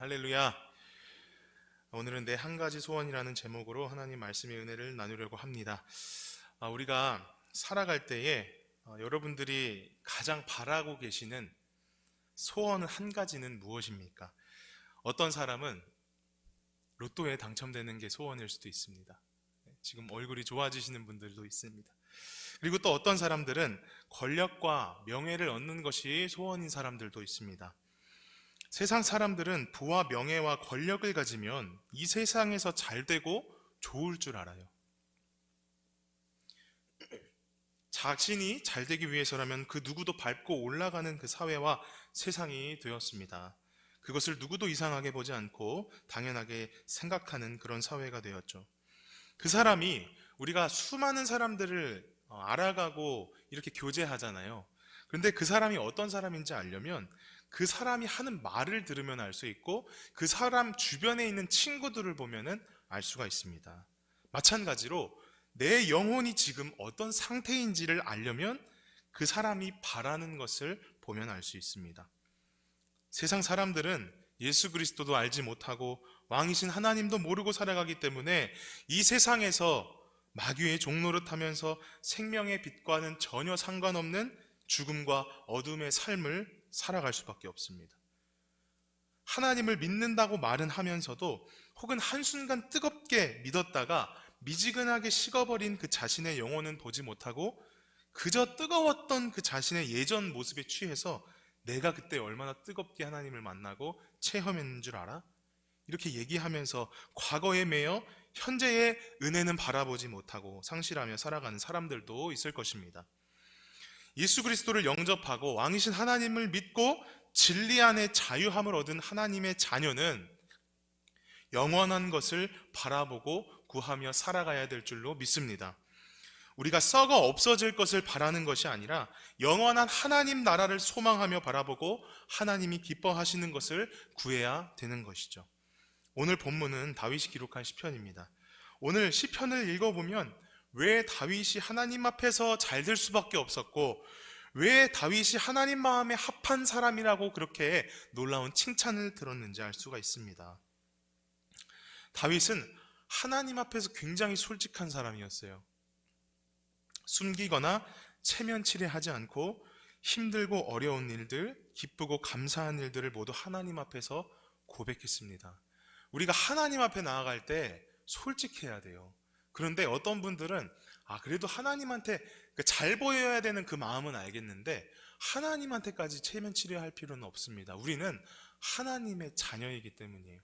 할렐루야. 오늘은 내 한 가지 소원이라는 제목으로 하나님 말씀의 은혜를 나누려고 합니다. 우리가 살아갈 때에 여러분들이 가장 바라고 계시는 소원 한 가지는 무엇입니까? 어떤 사람은 로또에 당첨되는 게 소원일 수도 있습니다. 지금 얼굴이 좋아지시는 분들도 있습니다. 그리고 또 어떤 사람들은 권력과 명예를 얻는 것이 소원인 사람들도 있습니다. 세상 사람들은 부와 명예와 권력을 가지면 이 세상에서 잘 되고 좋을 줄 알아요. 자신이 잘 되기 위해서라면 그 누구도 밟고 올라가는 그 사회와 세상이 되었습니다. 그것을 누구도 이상하게 보지 않고 당연하게 생각하는 그런 사회가 되었죠. 그 사람이 우리가 수많은 사람들을 알아가고 이렇게 교제하잖아요. 그런데 그 사람이 어떤 사람인지 알려면 그 사람이 하는 말을 들으면 알 수 있고 그 사람 주변에 있는 친구들을 보면은 알 수가 있습니다. 마찬가지로 내 영혼이 지금 어떤 상태인지를 알려면 그 사람이 바라는 것을 보면 알 수 있습니다. 세상 사람들은 예수 그리스도도 알지 못하고 왕이신 하나님도 모르고 살아가기 때문에 이 세상에서 마귀의 종노릇하면서 생명의 빛과는 전혀 상관없는 죽음과 어둠의 삶을 살아갈 수밖에 없습니다. 하나님을 믿는다고 말은 하면서도 혹은 한순간 뜨겁게 믿었다가 미지근하게 식어버린 그 자신의 영혼은 보지 못하고 그저 뜨거웠던 그 자신의 예전 모습에 취해서 내가 그때 얼마나 뜨겁게 하나님을 만나고 체험했는 줄 알아? 이렇게 얘기하면서 과거에 매여 현재의 은혜는 바라보지 못하고 상실하며 살아가는 사람들도 있을 것입니다. 예수 그리스도를 영접하고 왕이신 하나님을 믿고 진리 안에 자유함을 얻은 하나님의 자녀는 영원한 것을 바라보고 구하며 살아가야 될 줄로 믿습니다. 우리가 썩어 없어질 것을 바라는 것이 아니라 영원한 하나님 나라를 소망하며 바라보고 하나님이 기뻐하시는 것을 구해야 되는 것이죠. 오늘 본문은 다윗이 기록한 시편입니다. 오늘 시편을 읽어보면 왜 다윗이 하나님 앞에서 잘 될 수밖에 없었고 왜 다윗이 하나님 마음에 합한 사람이라고 그렇게 놀라운 칭찬을 들었는지 알 수가 있습니다. 다윗은 하나님 앞에서 굉장히 솔직한 사람이었어요. 숨기거나 체면치레하지 않고 힘들고 어려운 일들, 기쁘고 감사한 일들을 모두 하나님 앞에서 고백했습니다. 우리가 하나님 앞에 나아갈 때 솔직해야 돼요. 그런데 어떤 분들은 그래도 하나님한테 잘 보여야 되는 그 마음은 알겠는데 하나님한테까지 체면치레할 필요는 없습니다. 우리는 하나님의 자녀이기 때문이에요.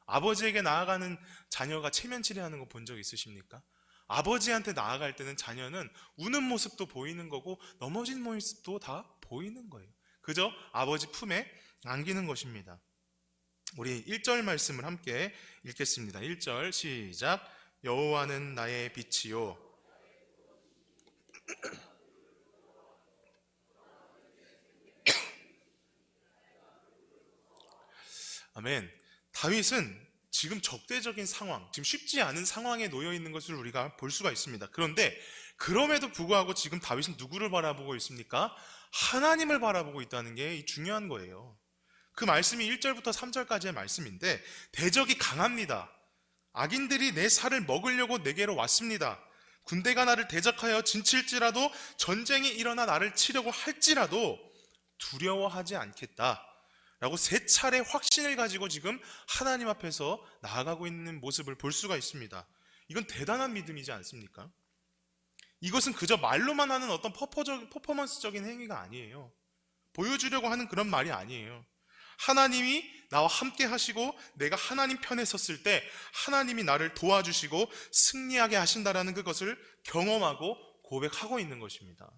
아버지에게 나아가는 자녀가 체면치레하는 거 본 적 있으십니까? 아버지한테 나아갈 때는 자녀는 우는 모습도 보이는 거고 넘어진 모습도 다 보이는 거예요. 그저 아버지 품에 안기는 것입니다. 우리 1절 말씀을 함께 읽겠습니다. 1절 시작. 여호와는 나의 빛이요 아멘. 다윗은 지금 적대적인 상황, 지금 쉽지 않은 상황에 놓여 있는 것을 우리가 볼 수가 있습니다. 그런데 그럼에도 불구하고 지금 다윗은 누구를 바라보고 있습니까? 하나님을 바라보고 있다는 게 중요한 거예요. 그 말씀이 1절부터 3절까지의 말씀인데 대적이 강합니다. 악인들이 내 살을 먹으려고 내게로 왔습니다. 군대가 나를 대적하여 진칠지라도 전쟁이 일어나 나를 치려고 할지라도 두려워하지 않겠다 라고 세 차례 확신을 가지고 지금 하나님 앞에서 나아가고 있는 모습을 볼 수가 있습니다. 이건 대단한 믿음이지 않습니까? 이것은 그저 말로만 하는 어떤 퍼포먼스적인 행위가 아니에요. 보여주려고 하는 그런 말이 아니에요. 하나님이 나와 함께 하시고 내가 하나님 편에 섰을 때 하나님이 나를 도와주시고 승리하게 하신다라는 그것을 경험하고 고백하고 있는 것입니다.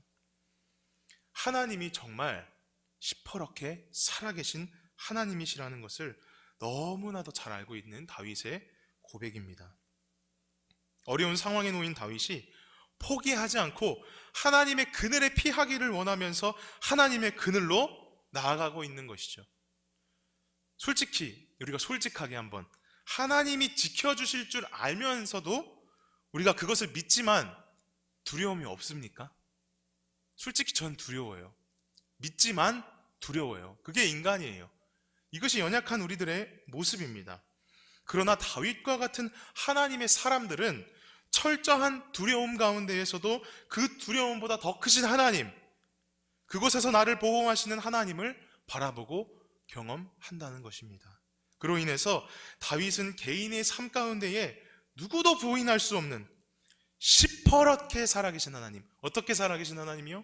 하나님이 정말 시퍼렇게 살아계신 하나님이시라는 것을 너무나도 잘 알고 있는 다윗의 고백입니다. 어려운 상황에 놓인 다윗이 포기하지 않고 하나님의 그늘에 피하기를 원하면서 하나님의 그늘로 나아가고 있는 것이죠. 솔직히 우리가 솔직하게 한번 하나님이 지켜주실 줄 알면서도 우리가 그것을 믿지만 두려움이 없습니까? 솔직히 전 두려워요. 믿지만 두려워요. 그게 인간이에요. 이것이 연약한 우리들의 모습입니다. 그러나 다윗과 같은 하나님의 사람들은 철저한 두려움 가운데에서도 그 두려움보다 더 크신 하나님, 그곳에서 나를 보호하시는 하나님을 바라보고 경험한다는 것입니다. 그로 인해서 다윗은 개인의 삶 가운데에 누구도 부인할 수 없는 시퍼렇게 살아계신 하나님. 어떻게 살아계신 하나님이요?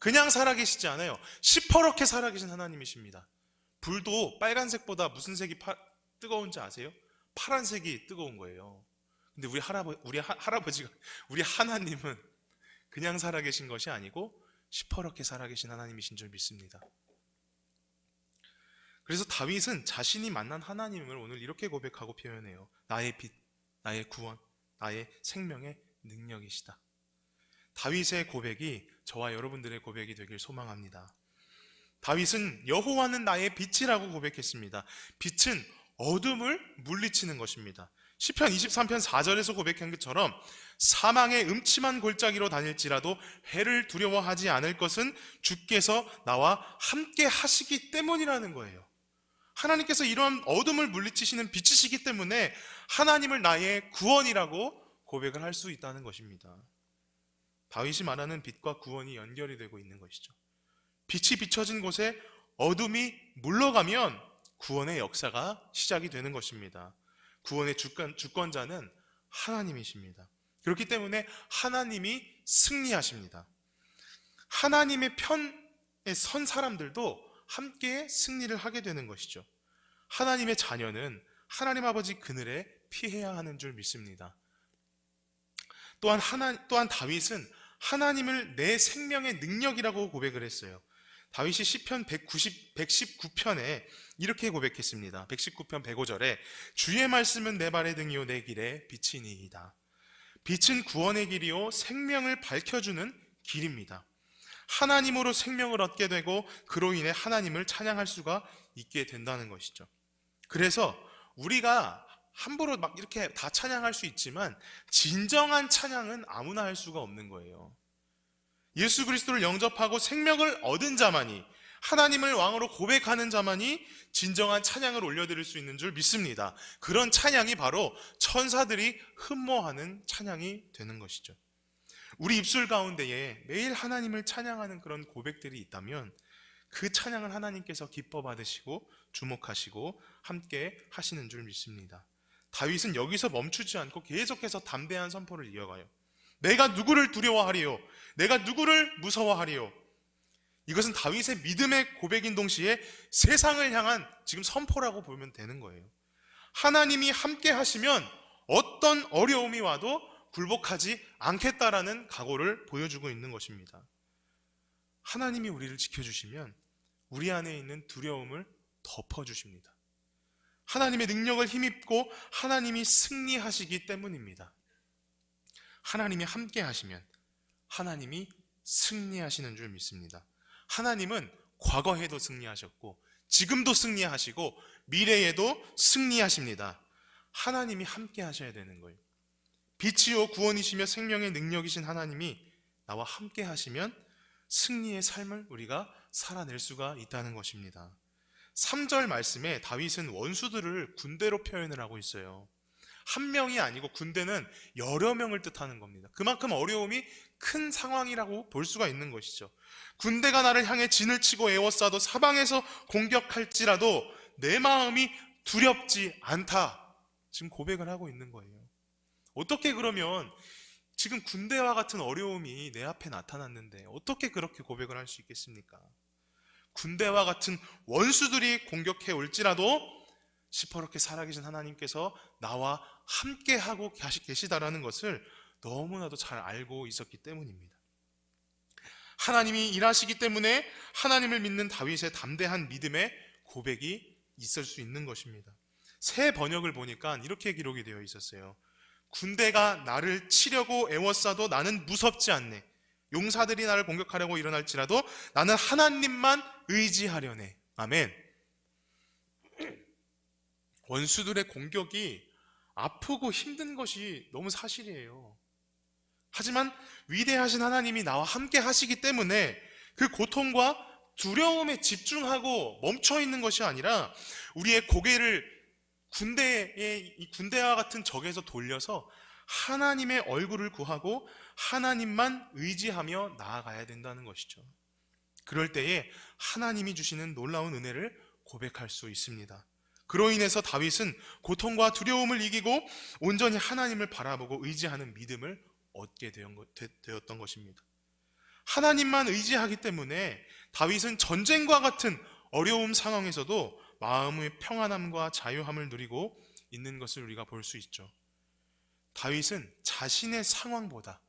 그냥 살아계시지 않아요. 시퍼렇게 살아계신 하나님이십니다. 불도 빨간색보다 무슨 색이 뜨거운지 아세요? 파란색이 뜨거운 거예요. 근데 할아버지가, 우리 하나님은 그냥 살아계신 것이 아니고 시퍼렇게 살아계신 하나님이신 줄 믿습니다. 그래서 다윗은 자신이 만난 하나님을 오늘 이렇게 고백하고 표현해요. 나의 빛, 나의 구원, 나의 생명의 능력이시다. 다윗의 고백이 저와 여러분들의 고백이 되길 소망합니다. 다윗은 여호와는 나의 빛이라고 고백했습니다. 빛은 어둠을 물리치는 것입니다. 시편 23편 4절에서 고백한 것처럼 사망의 음침한 골짜기로 다닐지라도 해를 두려워하지 않을 것은 주께서 나와 함께 하시기 때문이라는 거예요. 하나님께서 이런 어둠을 물리치시는 빛이시기 때문에 하나님을 나의 구원이라고 고백을 할 수 있다는 것입니다. 다윗이 말하는 빛과 구원이 연결이 되고 있는 것이죠. 빛이 비춰진 곳에 어둠이 물러가면 구원의 역사가 시작이 되는 것입니다. 구원의 주권자는 하나님이십니다. 그렇기 때문에 하나님이 승리하십니다. 하나님의 편에 선 사람들도 함께 승리를 하게 되는 것이죠. 하나님의 자녀는 하나님 아버지 그늘에 피해야 하는 줄 믿습니다. 또한 다윗은 하나님을 내 생명의 능력이라고 고백을 했어요. 다윗이 시편 119편에 이렇게 고백했습니다. 119편 105절에 주의 말씀은 내 발의 등이요 내 길에 빛이니이다. 빛은 구원의 길이요 생명을 밝혀주는 길입니다. 하나님으로 생명을 얻게 되고 그로 인해 하나님을 찬양할 수가 있게 된다는 것이죠. 그래서 우리가 함부로 막 이렇게 다 찬양할 수 있지만 진정한 찬양은 아무나 할 수가 없는 거예요. 예수 그리스도를 영접하고 생명을 얻은 자만이, 하나님을 왕으로 고백하는 자만이 진정한 찬양을 올려드릴 수 있는 줄 믿습니다. 그런 찬양이 바로 천사들이 흠모하는 찬양이 되는 것이죠. 우리 입술 가운데에 매일 하나님을 찬양하는 그런 고백들이 있다면 그 찬양을 하나님께서 기뻐 받으시고 주목하시고 함께 하시는 줄 믿습니다. 다윗은 여기서 멈추지 않고 계속해서 담대한 선포를 이어가요. 내가 누구를 두려워하리요? 내가 누구를 무서워하리요? 이것은 다윗의 믿음의 고백인 동시에 세상을 향한 지금 선포라고 보면 되는 거예요. 하나님이 함께 하시면 어떤 어려움이 와도 굴복하지 않겠다라는 각오를 보여주고 있는 것입니다. 하나님이 우리를 지켜주시면 우리 안에 있는 두려움을 덮어주십니다. 하나님의 능력을 힘입고 하나님이 승리하시기 때문입니다. 하나님이 함께 하시면 하나님이 승리하시는 줄 믿습니다. 하나님은 과거에도 승리하셨고 지금도 승리하시고 미래에도 승리하십니다. 하나님이 함께 하셔야 되는 거예요. 빛이요 구원이시며 생명의 능력이신 하나님이 나와 함께 하시면 승리의 삶을 우리가 살아낼 수가 있다는 것입니다. 3절 말씀에 다윗은 원수들을 군대로 표현을 하고 있어요. 한 명이 아니고 군대는 여러 명을 뜻하는 겁니다. 그만큼 어려움이 큰 상황이라고 볼 수가 있는 것이죠. 군대가 나를 향해 진을 치고 에워싸도 사방에서 공격할지라도 내 마음이 두렵지 않다. 지금 고백을 하고 있는 거예요. 어떻게 그러면 지금 군대와 같은 어려움이 내 앞에 나타났는데 어떻게 그렇게 고백을 할 수 있겠습니까? 군대와 같은 원수들이 공격해 올지라도 시퍼렇게 살아계신 하나님께서 나와 함께하고 계시다라는 것을 너무나도 잘 알고 있었기 때문입니다. 하나님이 일하시기 때문에 하나님을 믿는 다윗의 담대한 믿음의 고백이 있을 수 있는 것입니다. 새 번역을 보니까 이렇게 기록이 되어 있었어요. 군대가 나를 치려고 애워싸도 나는 무섭지 않네. 용사들이 나를 공격하려고 일어날지라도 나는 하나님만 의지하려네. 아멘. 원수들의 공격이 아프고 힘든 것이 너무 사실이에요. 하지만 위대하신 하나님이 나와 함께 하시기 때문에 그 고통과 두려움에 집중하고 멈춰 있는 것이 아니라 우리의 고개를 군대와 같은 적에서 돌려서 하나님의 얼굴을 구하고 하나님만 의지하며 나아가야 된다는 것이죠. 그럴 때에 하나님이 주시는 놀라운 은혜를 고백할 수 있습니다. 그로 인해서 다윗은 고통과 두려움을 이기고 온전히 하나님을 바라보고 의지하는 믿음을 얻게 되었던 것입니다. 하나님만 의지하기 때문에 다윗은 전쟁과 같은 어려움 상황에서도 마음의 평안함과 자유함을 누리고 있는 것을 우리가 볼 수 있죠. 다윗은 자신의 상황보다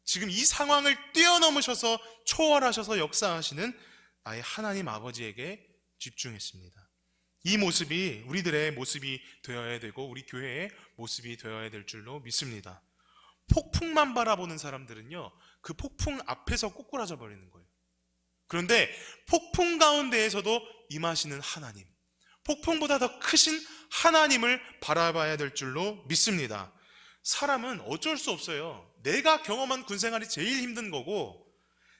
지금 이 상황을 뛰어넘으셔서 초월하셔서 역사하시는 나의 하나님 아버지에게 집중했습니다. 이 모습이 우리들의 모습이 되어야 되고 우리 교회의 모습이 되어야 될 줄로 믿습니다. 폭풍만 바라보는 사람들은요, 그 폭풍 앞에서 꼬꾸라져 버리는 거예요. 그런데 폭풍 가운데에서도 임하시는 하나님, 폭풍보다 더 크신 하나님을 바라봐야 될 줄로 믿습니다. 사람은 어쩔 수 없어요. 내가 경험한 군생활이 제일 힘든 거고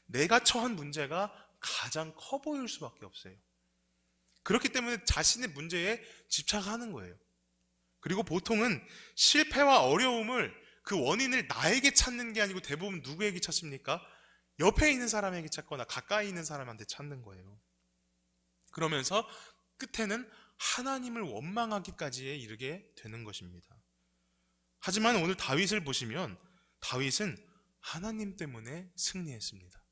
내가 처한 문제가 가장 커 보일 수밖에 없어요. 그렇기 때문에 자신의 문제에 집착하는 거예요. 그리고 보통은 실패와 어려움을 그 원인을 나에게 찾는 게 아니고 대부분 누구에게 찾습니까? 옆에 있는 사람에게 찾거나 가까이 있는 사람한테 찾는 거예요. 그러면서 끝에는 하나님을 원망하기까지에 이르게 되는 것입니다. 하지만 오늘 다윗을 보시면 다윗은 하나님 때문에 승리했습니다.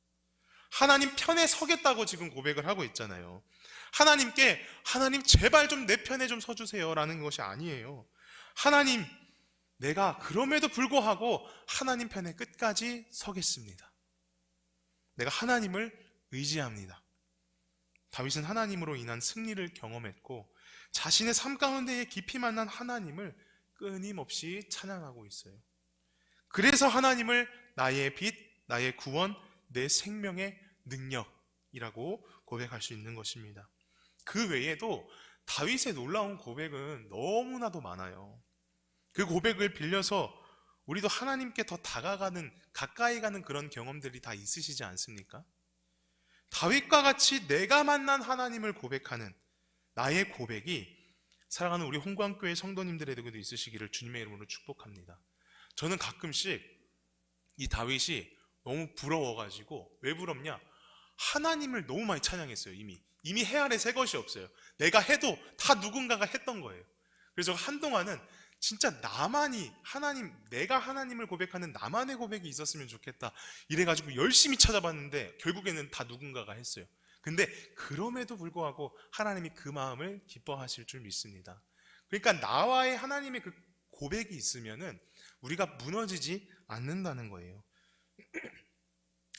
하나님 편에 서겠다고 지금 고백을 하고 있잖아요. 하나님께 하나님 제발 좀 내 편에 좀 서주세요 라는 것이 아니에요. 하나님, 내가 그럼에도 불구하고 하나님 편에 끝까지 서겠습니다. 내가 하나님을 의지합니다. 다윗은 하나님으로 인한 승리를 경험했고 자신의 삶 가운데에 깊이 만난 하나님을 끊임없이 찬양하고 있어요. 그래서 하나님을 나의 빛, 나의 구원, 내 생명의 능력이라고 고백할 수 있는 것입니다. 그 외에도 다윗의 놀라운 고백은 너무나도 많아요. 그 고백을 빌려서 우리도 하나님께 더 다가가는, 가까이 가는 그런 경험들이 다 있으시지 않습니까? 다윗과 같이 내가 만난 하나님을 고백하는 나의 고백이 사랑하는 우리 홍광교회 성도님들에게도 있으시기를 주님의 이름으로 축복합니다. 저는 가끔씩 이 다윗이 너무 부러워가지고, 왜 부럽냐? 하나님을 너무 많이 찬양했어요. 이미 해 아래 새 것이 없어요. 내가 해도 다 누군가가 했던 거예요. 그래서 한동안은 진짜 나만이 내가 하나님을 고백하는 나만의 고백이 있었으면 좋겠다 이래가지고 열심히 찾아봤는데 결국에는 다 누군가가 했어요. 근데 그럼에도 불구하고 하나님이 그 마음을 기뻐하실 줄 믿습니다. 그러니까 나와의 하나님의 그 고백이 있으면은 우리가 무너지지 않는다는 거예요.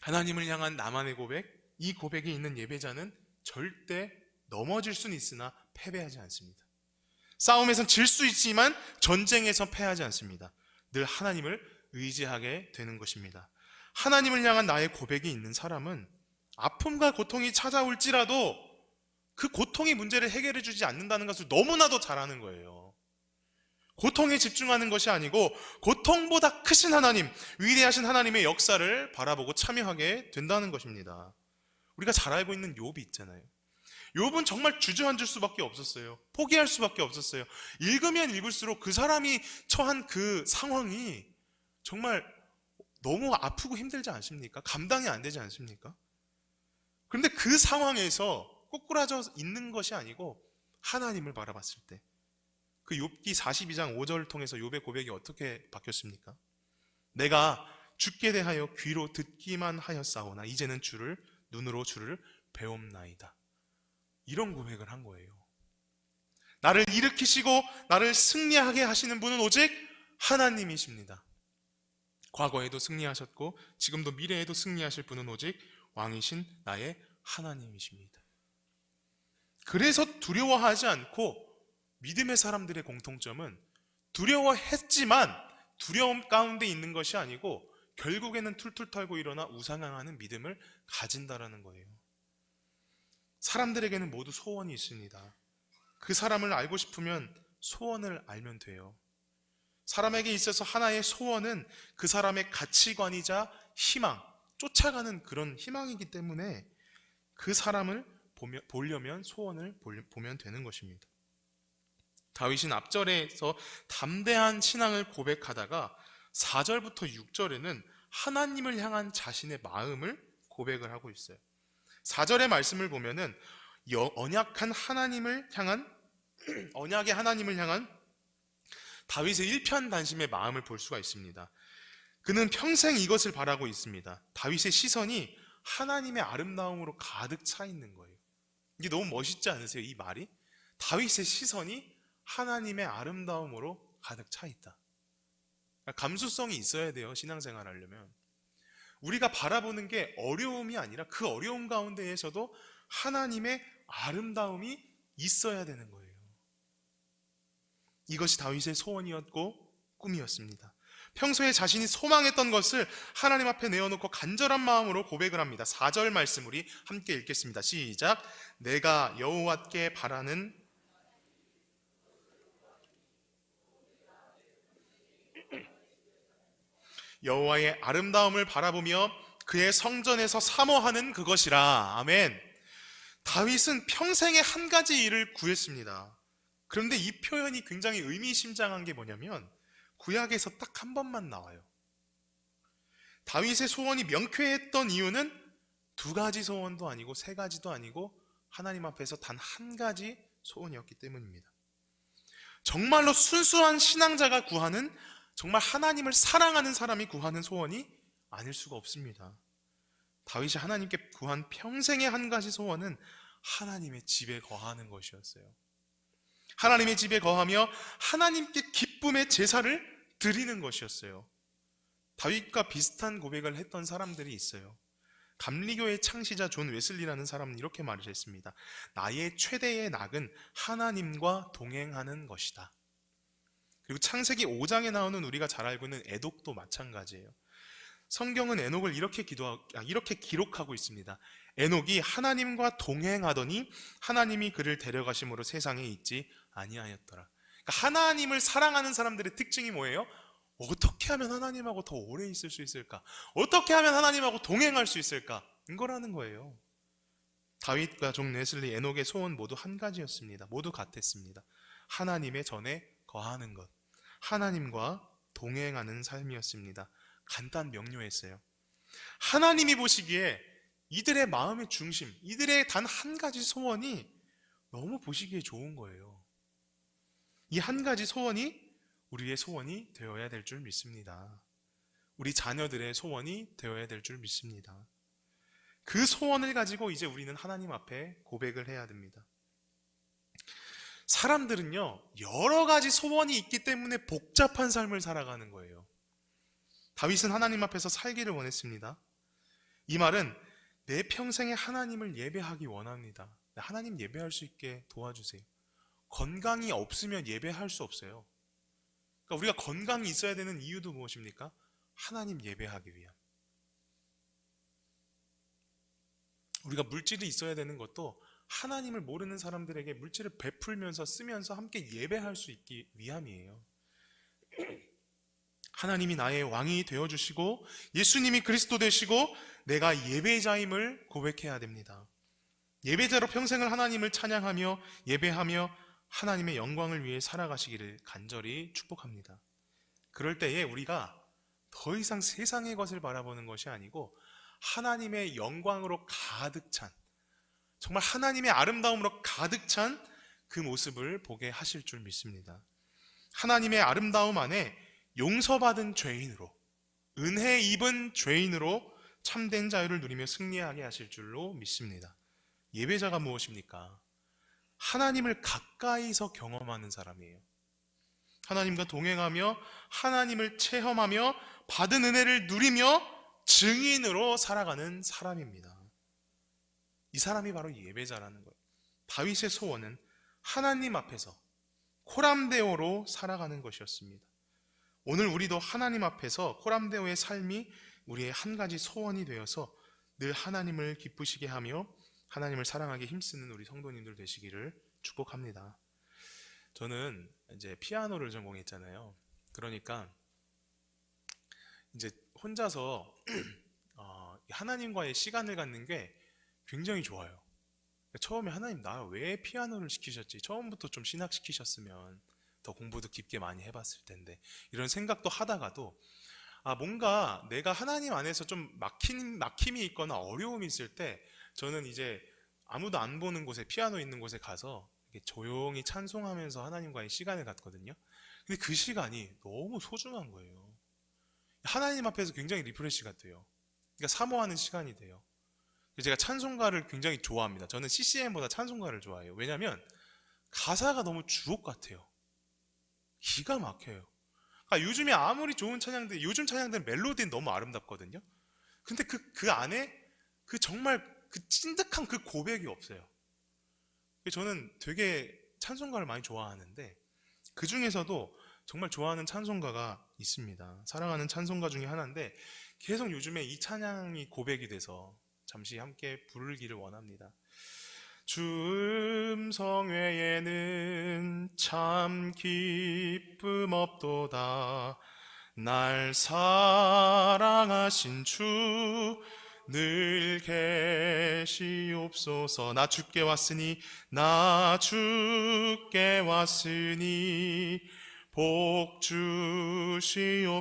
하나님을 향한 나만의 고백, 이 고백이 있는 예배자는 절대 넘어질 수는 있으나 패배하지 않습니다. 싸움에선 질 수 있지만 전쟁에선 패하지 않습니다. 늘 하나님을 의지하게 되는 것입니다. 하나님을 향한 나의 고백이 있는 사람은 아픔과 고통이 찾아올지라도 그 고통이 문제를 해결해 주지 않는다는 것을 너무나도 잘 아는 거예요. 고통에 집중하는 것이 아니고 고통보다 크신 하나님, 위대하신 하나님의 역사를 바라보고 참여하게 된다는 것입니다. 우리가 잘 알고 있는 욥이 있잖아요. 욥은 정말 주저앉을 수밖에 없었어요. 포기할 수밖에 없었어요. 읽으면 읽을수록 그 사람이 처한 그 상황이 정말 너무 아프고 힘들지 않습니까? 감당이 안 되지 않습니까? 그런데 그 상황에서 꼬꾸라져 있는 것이 아니고 하나님을 바라봤을 때 그 욥기 42장 5절을 통해서 욥의 고백이 어떻게 바뀌었습니까? 내가 주께 대하여 귀로 듣기만 하였사오나 이제는 눈으로 주를 배움나이다. 이런 고백을 한 거예요. 나를 일으키시고 나를 승리하게 하시는 분은 오직 하나님이십니다. 과거에도 승리하셨고 지금도 미래에도 승리하실 분은 오직 왕이신 나의 하나님이십니다. 그래서 두려워하지 않고 믿음의 사람들의 공통점은 두려워했지만 두려움 가운데 있는 것이 아니고 결국에는 툴툴 털고 일어나 우상향하는 믿음을 가진다라는 거예요. 사람들에게는 모두 소원이 있습니다. 그 사람을 알고 싶으면 소원을 알면 돼요. 사람에게 있어서 하나의 소원은 그 사람의 가치관이자 희망, 쫓아가는 그런 희망이기 때문에 그 사람을 보려면 소원을 보면 되는 것입니다. 다윗은 앞절에서 담대한 신앙을 고백하다가 4절부터 6절에는 하나님을 향한 자신의 마음을 고백을 하고 있어요. 4절의 말씀을 보면은 언약의 하나님을 향한 다윗의 일편단심의 마음을 볼 수가 있습니다. 그는 평생 이것을 바라고 있습니다. 다윗의 시선이 하나님의 아름다움으로 가득 차 있는 거예요. 이게 너무 멋있지 않으세요? 이 말이? 다윗의 시선이 하나님의 아름다움으로 가득 차 있다. 감수성이 있어야 돼요. 신앙생활 하려면. 우리가 바라보는 게 어려움이 아니라 그 어려움 가운데에서도 하나님의 아름다움이 있어야 되는 거예요. 이것이 다윗의 소원이었고 꿈이었습니다. 평소에 자신이 소망했던 것을 하나님 앞에 내어놓고 간절한 마음으로 고백을 합니다. 4절 말씀 우리 함께 읽겠습니다. 시작. 내가 여호와께 바라는 여호와의 아름다움을 바라보며 그의 성전에서 사모하는 그것이라. 아멘. 다윗은 평생에 한 가지 일을 구했습니다. 그런데 이 표현이 굉장히 의미심장한 게 뭐냐면 구약에서 딱 한 번만 나와요. 다윗의 소원이 명쾌했던 이유는 두 가지 소원도 아니고 세 가지도 아니고 하나님 앞에서 단 한 가지 소원이었기 때문입니다. 정말로 순수한 신앙자가 구하는, 정말 하나님을 사랑하는 사람이 구하는 소원이 아닐 수가 없습니다. 다윗이 하나님께 구한 평생의 한 가지 소원은 하나님의 집에 거하는 것이었어요. 하나님의 집에 거하며 하나님께 기쁨의 제사를 드리는 것이었어요. 다윗과 비슷한 고백을 했던 사람들이 있어요. 감리교의 창시자 존 웨슬리라는 사람은 이렇게 말을 했습니다. 나의 최대의 낙은 하나님과 동행하는 것이다. 그리고 창세기 5장에 나오는 우리가 잘 알고 있는 에녹도 마찬가지예요. 성경은 에녹을 이렇게 기록하고 있습니다. 에녹이 하나님과 동행하더니 하나님이 그를 데려가심으로 세상에 있지 아니하였더라. 그러니까 하나님을 사랑하는 사람들의 특징이 뭐예요? 어떻게 하면 하나님하고 더 오래 있을 수 있을까? 어떻게 하면 하나님하고 동행할 수 있을까? 이거라는 거예요. 다윗과 존 웨슬리, 에녹의 소원 모두 한 가지였습니다. 모두 같았습니다. 하나님의 전에 거하는 것, 하나님과 동행하는 삶이었습니다. 간단 명료했어요. 하나님이 보시기에 이들의 마음의 중심, 이들의 단 한 가지 소원이 너무 보시기에 좋은 거예요. 이 한 가지 소원이 우리의 소원이 되어야 될 줄 믿습니다. 우리 자녀들의 소원이 되어야 될 줄 믿습니다. 그 소원을 가지고 이제 우리는 하나님 앞에 고백을 해야 됩니다. 사람들은요, 여러 가지 소원이 있기 때문에 복잡한 삶을 살아가는 거예요. 다윗은 하나님 앞에서 살기를 원했습니다. 이 말은 내 평생에 하나님을 예배하기 원합니다. 하나님 예배할 수 있게 도와주세요. 건강이 없으면 예배할 수 없어요. 그러니까 우리가 건강이 있어야 되는 이유도 무엇입니까? 하나님 예배하기 위함. 우리가 물질이 있어야 되는 것도 하나님을 모르는 사람들에게 물질을 베풀면서 쓰면서 함께 예배할 수 있기 위함이에요. 하나님이 나의 왕이 되어주시고 예수님이 그리스도 되시고 내가 예배자임을 고백해야 됩니다. 예배자로 평생을 하나님을 찬양하며 예배하며 하나님의 영광을 위해 살아가시기를 간절히 축복합니다. 그럴 때에 우리가 더 이상 세상의 것을 바라보는 것이 아니고 하나님의 영광으로 가득 찬, 정말 하나님의 아름다움으로 가득 찬 그 모습을 보게 하실 줄 믿습니다. 하나님의 아름다움 안에 용서받은 죄인으로, 은혜 입은 죄인으로 참된 자유를 누리며 승리하게 하실 줄로 믿습니다. 예배자가 무엇입니까? 하나님을 가까이서 경험하는 사람이에요. 하나님과 동행하며 하나님을 체험하며 받은 은혜를 누리며 증인으로 살아가는 사람입니다. 이 사람이 바로 예배자라는 거예요. 다윗의 소원은 하나님 앞에서 코람데오로 살아가는 것이었습니다. 오늘 우리도 하나님 앞에서 코람데오의 삶이 우리의 한 가지 소원이 되어서 늘 하나님을 기쁘시게 하며 하나님을 사랑하기 힘쓰는 우리 성도님들 되시기를 축복합니다. 저는 이제 피아노를 전공했잖아요. 그러니까 이제 혼자서 하나님과의 시간을 갖는 게 굉장히 좋아요. 처음에 하나님 나 왜 피아노를 시키셨지? 처음부터 좀 신학시키셨으면 더 공부도 깊게 많이 해봤을 텐데, 이런 생각도 하다가도 뭔가 내가 하나님 안에서 좀 막힘이 있거나 어려움이 있을 때 저는 이제 아무도 안 보는 곳에, 피아노 있는 곳에 가서 이렇게 조용히 찬송하면서 하나님과의 시간을 갖거든요. 근데 그 시간이 너무 소중한 거예요. 하나님 앞에서 굉장히 리프레시가 돼요. 그러니까 사모하는 시간이 돼요. 제가 찬송가를 굉장히 좋아합니다. 저는 CCM보다 찬송가를 좋아해요. 왜냐하면 가사가 너무 주옥 같아요. 기가 막혀요. 요즘에 아무리 좋은 찬양들, 요즘 찬양들은 멜로디는 너무 아름답거든요. 근데 그 안에 정말 그 찐득한 그 고백이 없어요. 저는 되게 찬송가를 많이 좋아하는데 그 중에서도 정말 좋아하는 찬송가가 있습니다. 사랑하는 찬송가 중에 하나인데 계속 요즘에 이 찬양이 고백이 돼서 잠시 함께 부르기를 원합니다. 주 음성 외에는 참 기쁨 없도다. 날 사랑하신 주 늘 계시옵소서. 나 주께 왔으니 복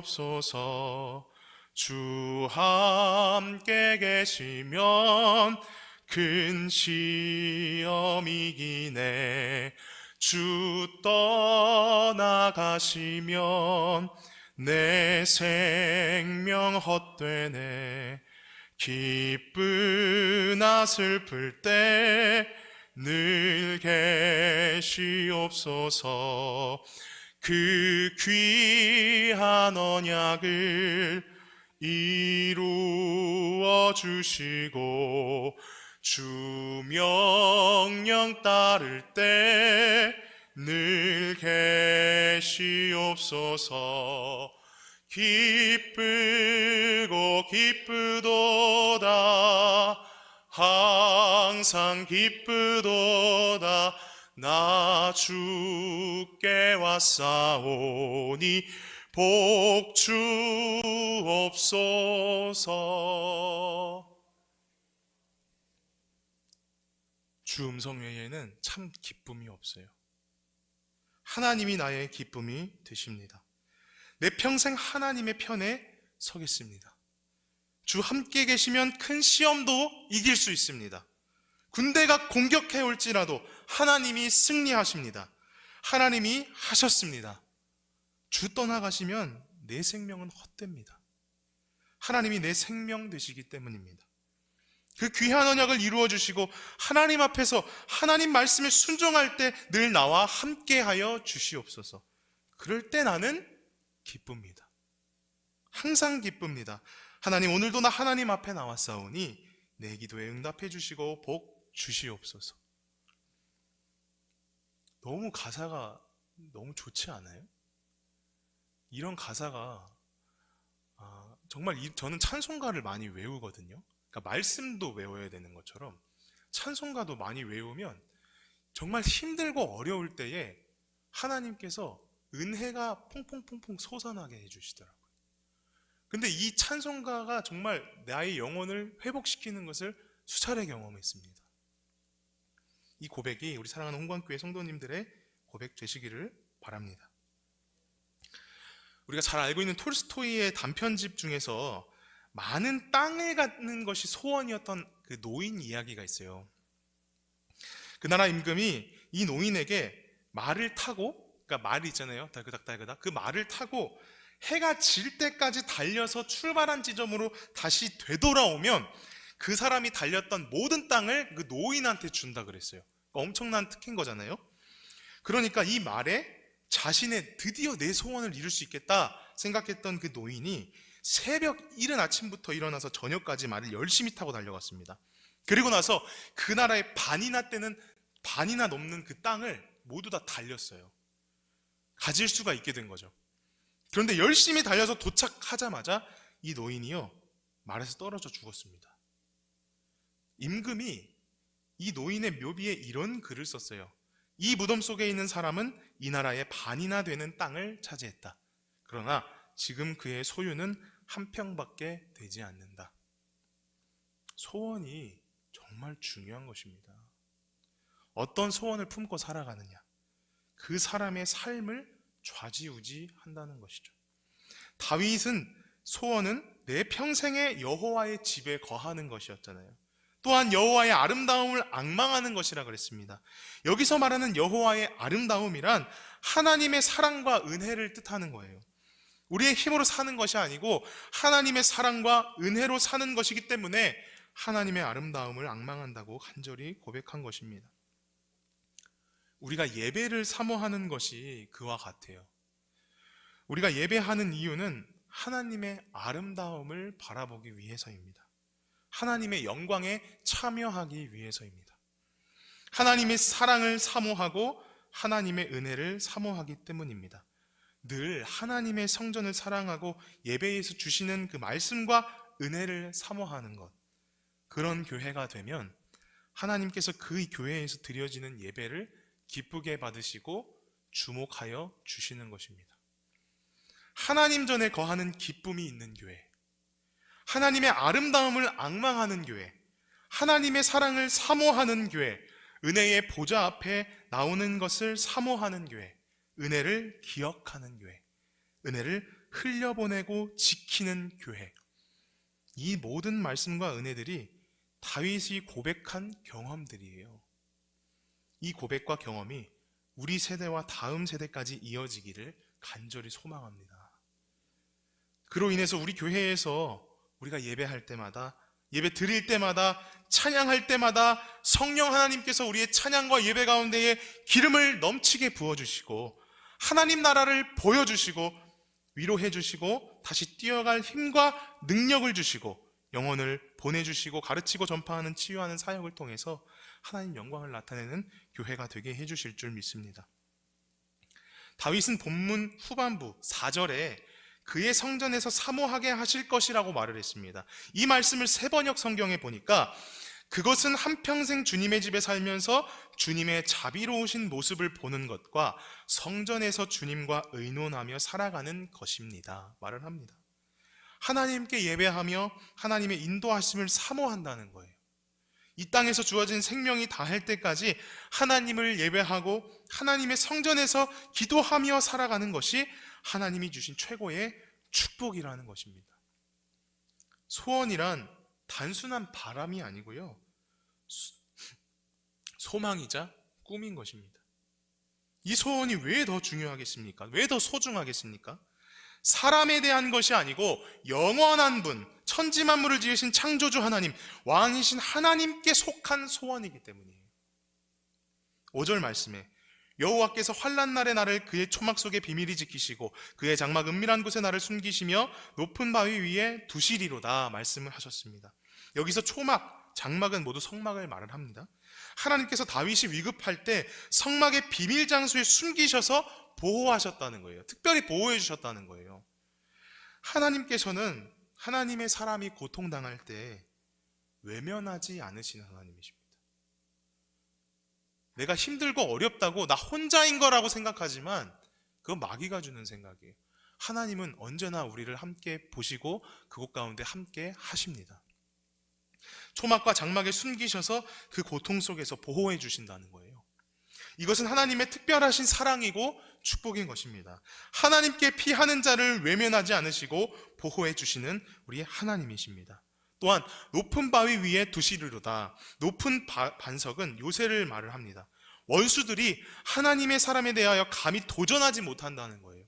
주시옵소서. 주 함께 계시면 큰 시험이기네. 주 떠나가시면 내 생명 헛되네. 기쁘나 슬플 때 늘 계시옵소서. 그 귀한 언약을 이루어 주시고 주 명령 따를 때 늘 계시옵소서. 기쁘고 기쁘도다. 항상 기쁘도다. 나 주께 왔사오니 복 주옵소서. 주 음성 외에는 참 기쁨이 없어요. 하나님이 나의 기쁨이 되십니다. 내 평생 하나님의 편에 서겠습니다. 주 함께 계시면 큰 시험도 이길 수 있습니다. 군대가 공격해 올지라도 하나님이 승리하십니다. 하나님이 하셨습니다. 주 떠나가시면 내 생명은 헛됩니다. 하나님이 내 생명 되시기 때문입니다. 그 귀한 언약을 이루어 주시고 하나님 앞에서 하나님 말씀에 순종할 때 늘 나와 함께하여 주시옵소서. 그럴 때 나는 기쁩니다. 항상 기쁩니다. 하나님, 오늘도 나 하나님 앞에 나왔사오니 내 기도에 응답해 주시고 복 주시옵소서. 너무 가사가 너무 좋지 않아요? 이런 가사가 정말 저는 찬송가를 많이 외우거든요. 그러니까 말씀도 외워야 되는 것처럼 찬송가도 많이 외우면 정말 힘들고 어려울 때에 하나님께서 은혜가 퐁퐁퐁퐁 솟아나게 해주시더라고요. 근데 이 찬송가가 정말 나의 영혼을 회복시키는 것을 수차례 경험했습니다. 이 고백이 우리 사랑하는 홍광교회 성도님들의 고백 되시기를 바랍니다. 우리가 잘 알고 있는 톨스토이의 단편집 중에서 많은 땅을 갖는 것이 소원이었던 그 노인 이야기가 있어요. 그 나라 임금이 이 노인에게 말을 타고, 그러니까 말이 있잖아요, 달그닥달그닥, 그 말을 타고 해가 질 때까지 달려서 출발한 지점으로 다시 되돌아오면 그 사람이 달렸던 모든 땅을 그 노인한테 준다 그랬어요. 그러니까 엄청난 특혜인 거잖아요. 그러니까 이 말에 자신의 드디어 내 소원을 이룰 수 있겠다 생각했던 그 노인이 새벽 이른 아침부터 일어나서 저녁까지 말을 열심히 타고 달려갔습니다. 그리고 나서 그 나라의 반이나 넘는 그 땅을 모두 다 달렸어요. 가질 수가 있게 된 거죠. 그런데 열심히 달려서 도착하자마자 이 노인이요, 말에서 떨어져 죽었습니다. 임금이 이 노인의 묘비에 이런 글을 썼어요. 이 무덤 속에 있는 사람은 이 나라의 반이나 되는 땅을 차지했다. 그러나 지금 그의 소유는 한 평밖에 되지 않는다. 소원이 정말 중요한 것입니다. 어떤 소원을 품고 살아가느냐, 그 사람의 삶을 좌지우지한다는 것이죠. 다윗은 소원은 내 평생에 여호와의 집에 거하는 것이었잖아요. 또한 여호와의 아름다움을 앙망하는 것이라 그랬습니다. 여기서 말하는 여호와의 아름다움이란 하나님의 사랑과 은혜를 뜻하는 거예요. 우리의 힘으로 사는 것이 아니고 하나님의 사랑과 은혜로 사는 것이기 때문에 하나님의 아름다움을 앙망한다고 간절히 고백한 것입니다. 우리가 예배를 사모하는 것이 그와 같아요. 우리가 예배하는 이유는 하나님의 아름다움을 바라보기 위해서입니다. 하나님의 영광에 참여하기 위해서입니다. 하나님의 사랑을 사모하고 하나님의 은혜를 사모하기 때문입니다. 늘 하나님의 성전을 사랑하고 예배에서 주시는 그 말씀과 은혜를 사모하는 것, 그런 교회가 되면 하나님께서 그 교회에서 드려지는 예배를 기쁘게 받으시고 주목하여 주시는 것입니다. 하나님 전에 거하는 기쁨이 있는 교회, 하나님의 아름다움을 앙망하는 교회, 하나님의 사랑을 사모하는 교회, 은혜의 보좌 앞에 나오는 것을 사모하는 교회, 은혜를 기억하는 교회, 은혜를 흘려보내고 지키는 교회, 이 모든 말씀과 은혜들이 다윗이 고백한 경험들이에요. 이 고백과 경험이 우리 세대와 다음 세대까지 이어지기를 간절히 소망합니다. 그로 인해서 우리 교회에서 우리가 예배할 때마다, 예배 드릴 때마다, 찬양할 때마다 성령 하나님께서 우리의 찬양과 예배 가운데에 기름을 넘치게 부어주시고 하나님 나라를 보여주시고 위로해 주시고 다시 뛰어갈 힘과 능력을 주시고 영혼을 보내주시고 가르치고 전파하는 치유하는 사역을 통해서 하나님 영광을 나타내는 교회가 되게 해주실 줄 믿습니다. 다윗은 본문 후반부 4절에 그의 성전에서 사모하게 하실 것이라고 말을 했습니다. 이 말씀을 세번역 성경에 보니까 그것은 한평생 주님의 집에 살면서 주님의 자비로우신 모습을 보는 것과 성전에서 주님과 의논하며 살아가는 것입니다. 말을 합니다. 하나님께 예배하며 하나님의 인도하심을 사모한다는 거예요. 이 땅에서 주어진 생명이 다할 때까지 하나님을 예배하고 하나님의 성전에서 기도하며 살아가는 것이 하나님이 주신 최고의 축복이라는 것입니다. 소원이란 단순한 바람이 아니고요, 소망이자 꿈인 것입니다. 이 소원이 왜 더 중요하겠습니까? 왜 더 소중하겠습니까? 사람에 대한 것이 아니고 영원한 분, 천지만물을 지으신 창조주 하나님, 왕이신 하나님께 속한 소원이기 때문이에요. 5절 말씀에 여호와께서 환난 날에 나를 그의 초막 속에 비밀히 지키시고 그의 장막 은밀한 곳에 나를 숨기시며 높은 바위 위에 두시리로다 말씀을 하셨습니다. 여기서 초막, 장막은 모두 성막을 말을 합니다. 하나님께서 다윗이 위급할 때 성막의 비밀 장소에 숨기셔서 보호하셨다는 거예요. 특별히 보호해 주셨다는 거예요. 하나님께서는 하나님의 사람이 고통당할 때 외면하지 않으시는 하나님이십니다. 내가 힘들고 어렵다고 나 혼자인 거라고 생각하지만 그건 마귀가 주는 생각이에요. 하나님은 언제나 우리를 함께 보시고 그곳 가운데 함께 하십니다. 초막과 장막에 숨기셔서 그 고통 속에서 보호해 주신다는 거예요. 이것은 하나님의 특별하신 사랑이고 축복인 것입니다. 하나님께 피하는 자를 외면하지 않으시고 보호해 주시는 우리 하나님이십니다. 또한 높은 바위 위에 두시리로다. 높은 반석은 요새를 말을 합니다. 원수들이 하나님의 사람에 대하여 감히 도전하지 못한다는 거예요.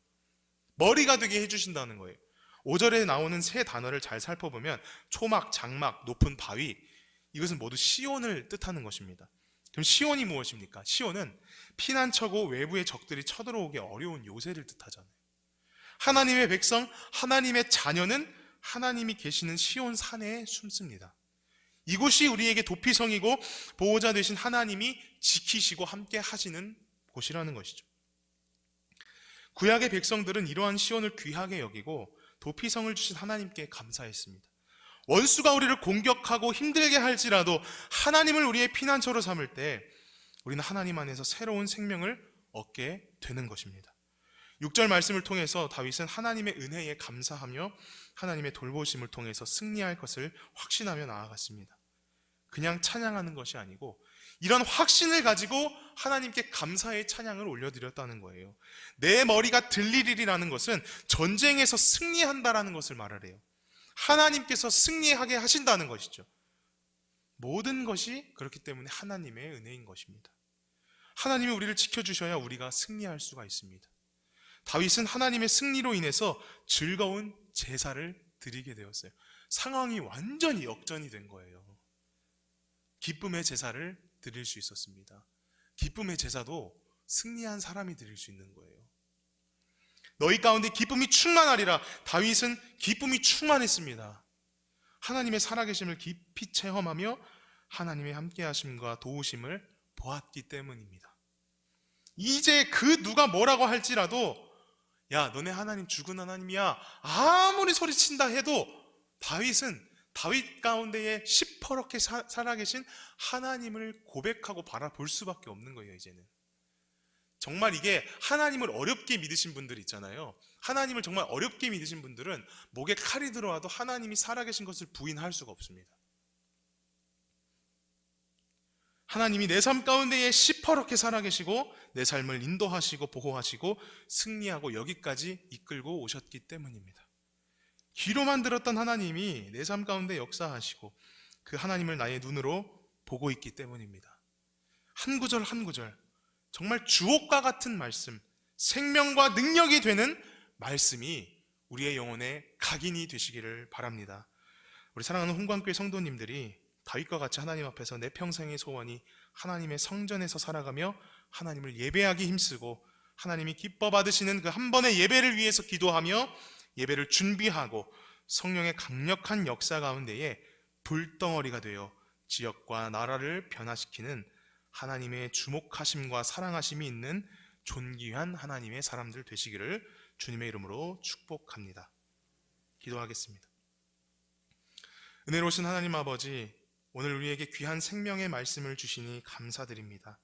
머리가 되게 해주신다는 거예요. 5절에 나오는 세 단어를 잘 살펴보면 초막, 장막, 높은 바위, 이것은 모두 시온을 뜻하는 것입니다. 그럼 시온이 무엇입니까? 시온은 피난처고 외부의 적들이 쳐들어오기 어려운 요새를 뜻하잖아요. 하나님의 백성, 하나님의 자녀는 하나님이 계시는 시온 산에 숨습니다. 이곳이 우리에게 도피성이고 보호자 되신 하나님이 지키시고 함께 하시는 곳이라는 것이죠. 구약의 백성들은 이러한 시온을 귀하게 여기고 도피성을 주신 하나님께 감사했습니다. 원수가 우리를 공격하고 힘들게 할지라도 하나님을 우리의 피난처로 삼을 때 우리는 하나님 안에서 새로운 생명을 얻게 되는 것입니다. 6절 말씀을 통해서 다윗은 하나님의 은혜에 감사하며 하나님의 돌보심을 통해서 승리할 것을 확신하며 나아갔습니다. 그냥 찬양하는 것이 아니고 이런 확신을 가지고 하나님께 감사의 찬양을 올려드렸다는 거예요. 내 머리가 들리리라는 것은 전쟁에서 승리한다라는 것을 말하래요. 하나님께서 승리하게 하신다는 것이죠. 모든 것이 그렇기 때문에 하나님의 은혜인 것입니다. 하나님이 우리를 지켜주셔야 우리가 승리할 수가 있습니다. 다윗은 하나님의 승리로 인해서 즐거운 제사를 드리게 되었어요. 상황이 완전히 역전이 된 거예요. 기쁨의 제사를 드릴 수 있었습니다. 기쁨의 제사도 승리한 사람이 드릴 수 있는 거예요. 너희 가운데 기쁨이 충만하리라. 다윗은 기쁨이 충만했습니다. 하나님의 살아계심을 깊이 체험하며 하나님의 함께하심과 도우심을 보았기 때문입니다. 이제 그 누가 뭐라고 할지라도 야, 너네 하나님 죽은 하나님이야, 아무리 소리친다 해도 다윗은 다윗 가운데에 시퍼렇게 살아계신 하나님을 고백하고 바라볼 수밖에 없는 거예요. 이제는 정말 이게 하나님을 어렵게 믿으신 분들 있잖아요. 하나님을 정말 어렵게 믿으신 분들은 목에 칼이 들어와도 하나님이 살아계신 것을 부인할 수가 없습니다. 하나님이 내 삶 가운데에 시퍼렇게 살아계시고 내 삶을 인도하시고 보호하시고 승리하고 여기까지 이끌고 오셨기 때문입니다. 귀로만 들었던 하나님이 내 삶 가운데 역사하시고 그 하나님을 나의 눈으로 보고 있기 때문입니다. 한 구절 한 구절 정말 주옥과 같은 말씀, 생명과 능력이 되는 말씀이 우리의 영혼에 각인이 되시기를 바랍니다. 우리 사랑하는 홍광교회 성도님들이 다윗과 같이 하나님 앞에서 내 평생의 소원이 하나님의 성전에서 살아가며 하나님을 예배하기 힘쓰고 하나님이 기뻐 받으시는 그 한 번의 예배를 위해서 기도하며 예배를 준비하고 성령의 강력한 역사 가운데에 불덩어리가 되어 지역과 나라를 변화시키는 하나님의 주목하심과 사랑하심이 있는 존귀한 하나님의 사람들 되시기를 주님의 이름으로 축복합니다. 기도하겠습니다. 은혜로우신 하나님 아버지, 오늘 우리에게 귀한 생명의 말씀을 주시니 감사드립니다.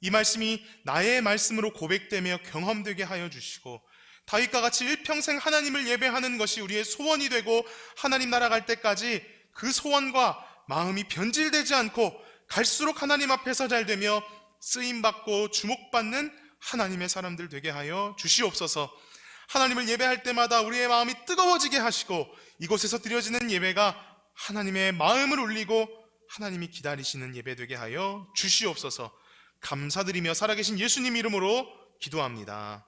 이 말씀이 나의 말씀으로 고백되며 경험되게 하여 주시고 다윗과 같이 일평생 하나님을 예배하는 것이 우리의 소원이 되고 하나님 나라 갈 때까지 그 소원과 마음이 변질되지 않고 갈수록 하나님 앞에서 잘 되며 쓰임받고 주목받는 하나님의 사람들 되게 하여 주시옵소서. 하나님을 예배할 때마다 우리의 마음이 뜨거워지게 하시고 이곳에서 드려지는 예배가 하나님의 마음을 울리고 하나님이 기다리시는 예배 되게 하여 주시옵소서. 감사드리며 살아계신 예수님 이름으로 기도합니다.